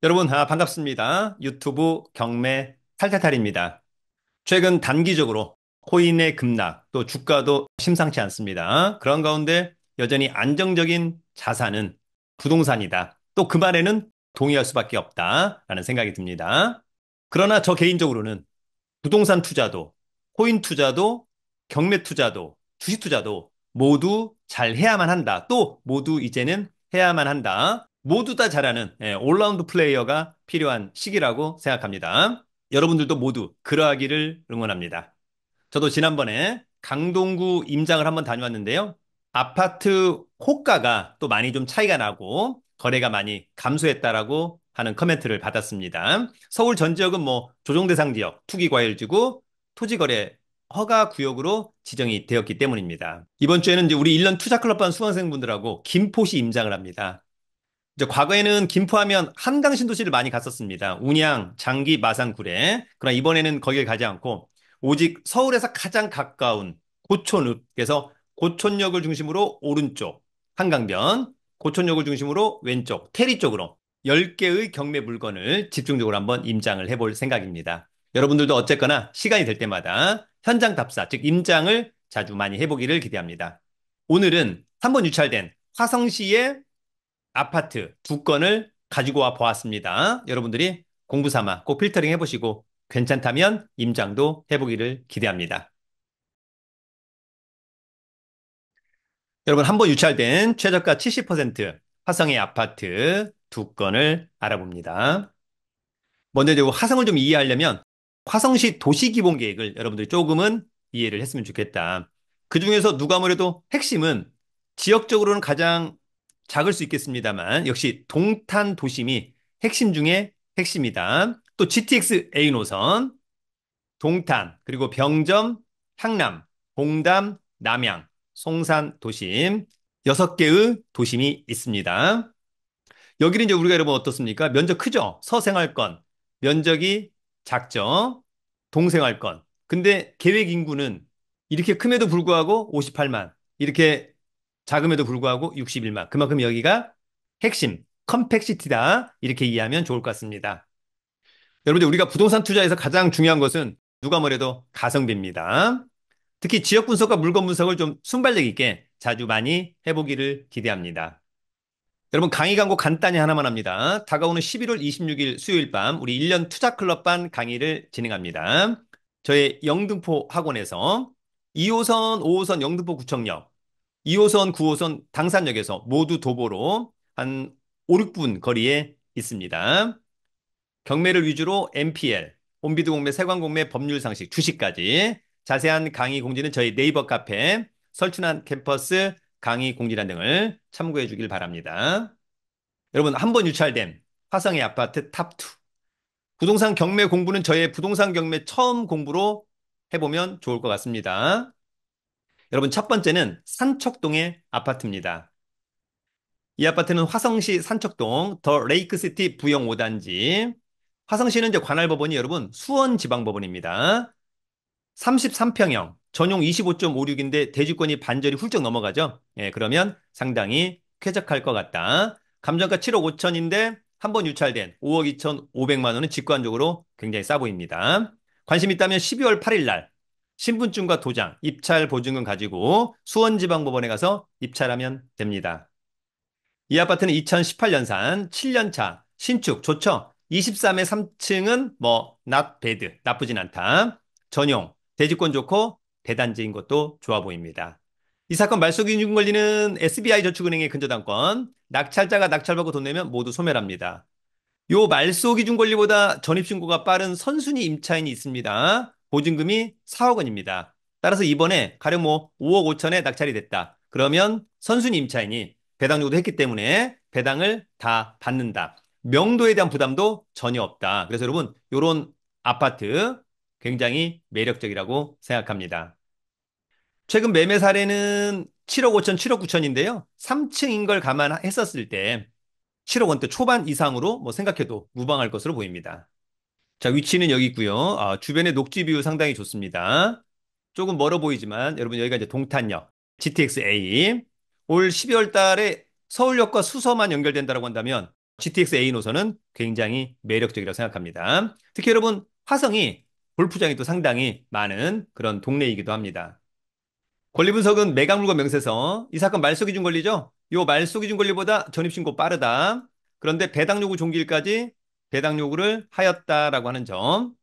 여러분, 반갑습니다. 유튜브 경매 탈탈탈입니다. 최근 단기적으로 코인의 급락, 또 주가도 심상치 않습니다. 그런 가운데 여전히 안정적인 자산은 부동산이다. 또 그 말에는 동의할 수밖에 없다라는 생각이 듭니다. 그러나 저 개인적으로는 부동산 투자도, 코인 투자도, 경매 투자도, 주식 투자도 모두 잘 해야만 한다. 또 모두 이제는 해야만 한다. 모두 다 잘하는 올라운드 플레이어가 필요한 시기라고 생각합니다. 여러분들도 모두 그러하기를 응원합니다. 저도 지난번에 강동구 임장을 한번 다녀왔는데요. 아파트 호가가 또 많이 좀 차이가 나고 거래가 많이 감소했다라고 하는 커멘트를 받았습니다. 서울 전 지역은 뭐 조정 대상 지역, 투기과열지구, 토지거래 허가 구역으로 지정이 되었기 때문입니다. 이번 주에는 이제 우리 1년 투자클럽반 수강생분들하고 김포시 임장을 합니다. 이제 과거에는 김포하면 한강 신도시를 많이 갔었습니다. 운양, 장기, 마산, 구례. 그러나 이번에는 거길 가지 않고 오직 서울에서 가장 가까운 고촌읍, 그래서 고촌역을 중심으로 오른쪽 한강변, 고촌역을 중심으로 왼쪽 테리 쪽으로 10개의 경매 물건을 집중적으로 한번 임장을 해볼 생각입니다. 여러분들도 어쨌거나 시간이 될 때마다 현장 답사, 즉 임장을 자주 많이 해보기를 기대합니다. 오늘은 한번 유찰된 화성시의 아파트 두 건을 가지고 와 보았습니다. 여러분들이 공부 삼아 꼭 필터링 해보시고 괜찮다면 임장도 해보기를 기대합니다. 여러분, 한번 유찰된 최저가 70% 화성의 아파트 두 건을 알아봅니다. 먼저 이제 화성을 좀 이해하려면 화성시 도시기본계획을 여러분들이 조금은 이해를 했으면 좋겠다. 그중에서 누가 뭐래도 핵심은 지역적으로는 가장 작을 수 있겠습니다만 역시 동탄 도심이 핵심 중에 핵심이다. 또 GTX A 노선, 동탄, 그리고 병점, 향남, 봉담, 남양, 송산 도심 6개의 도심이 있습니다. 여기는 이제 우리가 여러분 어떻습니까? 면적 크죠? 서생활권. 면적이 작죠? 동생활권. 근데 계획 인구는 이렇게 큼에도 불구하고 58만. 이렇게 작음에도 불구하고 61만. 그만큼 여기가 핵심, 컴팩시티다. 이렇게 이해하면 좋을 것 같습니다. 여러분들 우리가 부동산 투자에서 가장 중요한 것은 누가 뭐래도 가성비입니다. 특히 지역 분석과 물건 분석을 좀 순발력 있게 자주 많이 해보기를 기대합니다. 여러분 강의 광고 간단히 하나만 합니다. 다가오는 11월 26일 수요일 밤 우리 1년 투자클럽반 강의를 진행합니다. 저의 영등포 학원에서 2호선, 5호선 영등포 구청역, 2호선, 9호선 당산역에서 모두 도보로 한 5, 6분 거리에 있습니다. 경매를 위주로 MPL, 온비드 공매, 세관 공매, 법률 상식, 주식까지 자세한 강의 공지는 저희 네이버 카페 설춘한 캠퍼스 강의 공지란 등을 참고해 주길 바랍니다. 여러분 한 번 유찰된 화성의 아파트 탑2 부동산 경매 공부는 저의 부동산 경매 처음 공부로 해보면 좋을 것 같습니다. 여러분 첫 번째는 산척동의 아파트입니다. 이 아파트는 화성시 산척동 더 레이크시티 부영 5단지. 화성시는 이제 관할법원이 여러분 수원지방법원입니다. 33평형, 전용 25.56인데 대지권이 반절이 훌쩍 넘어가죠. 예, 그러면 상당히 쾌적할 것 같다. 감정가 7억 5천인데 한 번 유찰된 5억 2천 5백만 원은 직관적으로 굉장히 싸 보입니다. 관심 있다면 12월 8일 날 신분증과 도장, 입찰 보증금 가지고 수원지방법원에 가서 입찰하면 됩니다. 이 아파트는 2018년산 7년차 신축 좋죠. 23에 3층은 뭐 not bad 나쁘진 않다. 전용 대지권 좋고 대단지인 것도 좋아 보입니다. 이 사건 말소기준 권리는 SBI 저축은행의 근저당권. 낙찰자가 낙찰받고 돈 내면 모두 소멸합니다. 요 말소기준 권리보다 전입신고가 빠른 선순위 임차인이 있습니다. 보증금이 4억 원입니다. 따라서 이번에 가령 뭐 5억 5천에 낙찰이 됐다. 그러면 선순위 임차인이 배당 요구도 했기 때문에 배당을 다 받는다. 명도에 대한 부담도 전혀 없다. 그래서 여러분 요런 아파트 굉장히 매력적이라고 생각합니다. 최근 매매 사례는 7억 5천, 7억 9천인데요. 3층인 걸 감안했었을 때 7억 원대 초반 이상으로 뭐 생각해도 무방할 것으로 보입니다. 자, 위치는 여기 있고요. 주변의 녹지 뷰 상당히 좋습니다. 조금 멀어 보이지만 여러분 여기가 이제 동탄역, GTX A. 올 12월 달에 서울역과 수서만 연결된다고 한다면 GTX A 노선은 굉장히 매력적이라고 생각합니다. 특히 여러분, 화성이 골프장이 또 상당히 많은 그런 동네이기도 합니다. 권리 분석은 매각물건 명세서. 이 사건 말소 기준 권리죠? 요 말소 기준 권리보다 전입신고 빠르다. 그런데 배당 요구 종기일까지 배당 요구를 하였다라고 하는 점.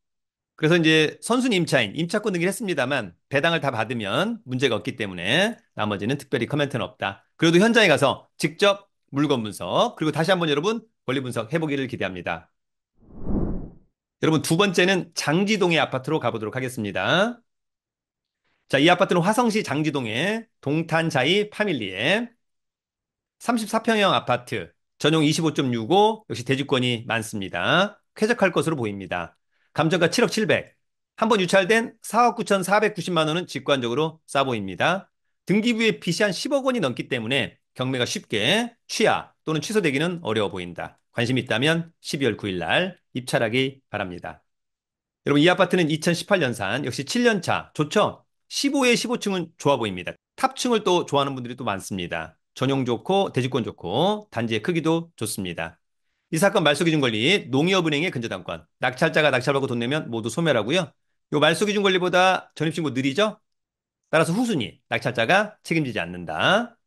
그래서 이제 선순위 임차인, 임차권 등기를 했습니다만 배당을 다 받으면 문제가 없기 때문에 나머지는 특별히 커멘트는 없다. 그래도 현장에 가서 직접 물건 분석, 그리고 다시 한번 여러분 권리 분석 해보기를 기대합니다. 여러분 두 번째는 장지동의 아파트로 가보도록 하겠습니다. 자, 이 아파트는 화성시 장지동의 동탄자이 파밀리에 34평형 아파트, 전용 25.65, 역시 대지권이 많습니다. 쾌적할 것으로 보입니다. 감정가 7억 700. 한번 유찰된 4억 9,490만 원은 직관적으로 싸 보입니다. 등기부에 빚이 한 10억 원이 넘기 때문에 경매가 쉽게 취하 또는 취소되기는 어려워 보인다. 관심 있다면 12월 9일 날 입찰하기 바랍니다. 여러분, 이 아파트는 2018년산, 역시 7년차. 좋죠? 15에 15층은 좋아 보입니다. 탑층을 또 좋아하는 분들이 또 많습니다. 전용 좋고, 대지권 좋고, 단지의 크기도 좋습니다. 이 사건 말소기준 권리, 농협은행의 근저당권. 낙찰자가 낙찰받고 돈 내면 모두 소멸하고요. 요 말소기준 권리보다 전입신고 느리죠? 따라서 후순위, 낙찰자가 책임지지 않는다.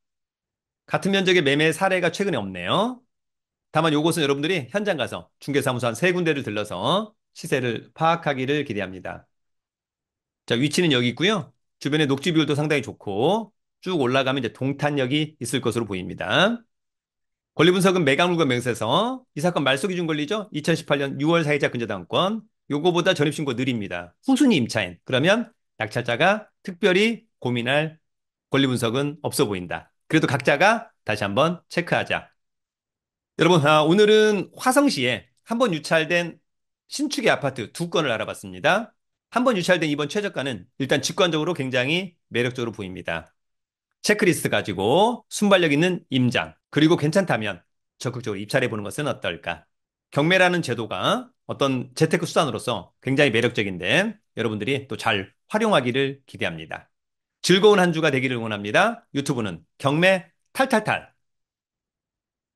같은 면적의 매매 사례가 최근에 없네요. 다만 요것은 여러분들이 현장 가서 중개사무소 한 세 군데를 들러서 시세를 파악하기를 기대합니다. 자, 위치는 여기 있고요. 주변에 녹지 비율도 상당히 좋고 쭉 올라가면 이제 동탄역이 있을 것으로 보입니다. 권리 분석은 매각물건 명세서. 이 사건 말소 기준 권리죠. 2018년 6월 사회자 근저당권. 요거보다 전입신고 느립니다. 후순위 임차인. 그러면 낙찰자가 특별히 고민할 권리 분석은 없어 보인다. 그래도 각자가 다시 한번 체크하자. 여러분, 오늘은 화성시에 한 번 유찰된 신축의 아파트 두 건을 알아봤습니다. 한 번 유찰된 이번 최저가는 일단 직관적으로 굉장히 매력적으로 보입니다. 체크리스트 가지고 순발력 있는 임장, 그리고 괜찮다면 적극적으로 입찰해 보는 것은 어떨까? 경매라는 제도가 어떤 재테크 수단으로서 굉장히 매력적인데 여러분들이 또 잘 활용하기를 기대합니다. 즐거운 한 주가 되기를 원합니다. 유튜브는 경매 탈탈탈.